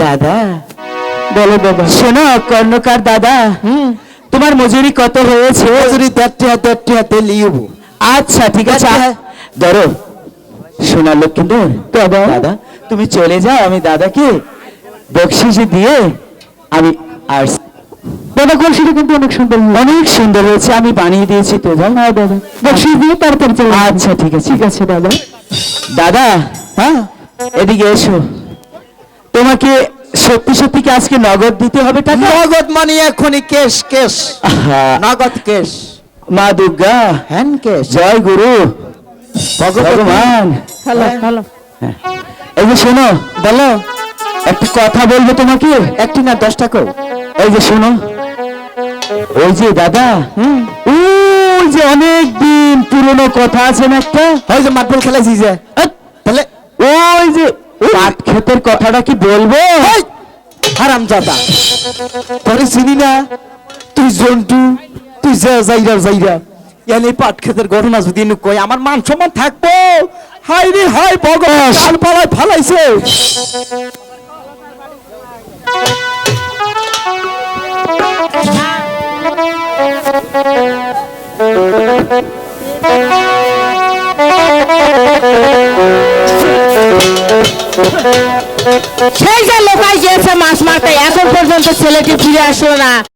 দাদা বলো বাবা। শোনো কর্ণকার দাদা, তোমার মজুরি কত হয়েছে? মজুরি 13 লিব। আচ্ছা ঠিক আছে, ধরো। শোনা লক্ষ্মীন্দর দাদা, তুমি চলে যাও, আমি দাদাকে বকশিস দিয়ে আমি আর দাদা কলসিটা কিন্তু অনেক সুন্দর হয়েছে, আমি বানিয়ে দিয়েছি তো। যাও না দাদা, বকশিস দিয়ে তারপর চলে। আচ্ছা ঠিক আছে, ঠিক আছে দাদা। দাদা হ্যাঁ, এদিকে এসো। তোমাকে সত্যি সত্যি কি আজকে নগদ দিতে হবে টাকা? নগদ মানে এখনই কেশ কেশ, নগদ কেশ। মা দুর্গা হ্যান কেশ। জয় গুরু ভগবান। Hello hello. এই যে শোনো, বলো। একটা কথা বলবো তোমাকে, একটি না 10 টাকা। এই যে শোনো, ওই যে দাদা, ওই যে অনেক দিন পুরনো কথা আছে না একটা, ওই যে মার্বেল খেলাইছি যে, তাহলে ওই যে পাট ক্ষেতের কথাটা কি বলবো? হারামজাদা, তোরে চিনি না? তুই জন্টু, তুই যাইরা যাইরা এনে পাট ক্ষেতের ঘটনা যদি কই আমার মান সম্মান থাকবো? হাই রে হাই, ভগবান কাল পালায় ফালাইছে। সেই যে লোকাই গিয়েছে মাছ মারতে, এখন পর্যন্ত ছেলেটি ফিরে আসলো না।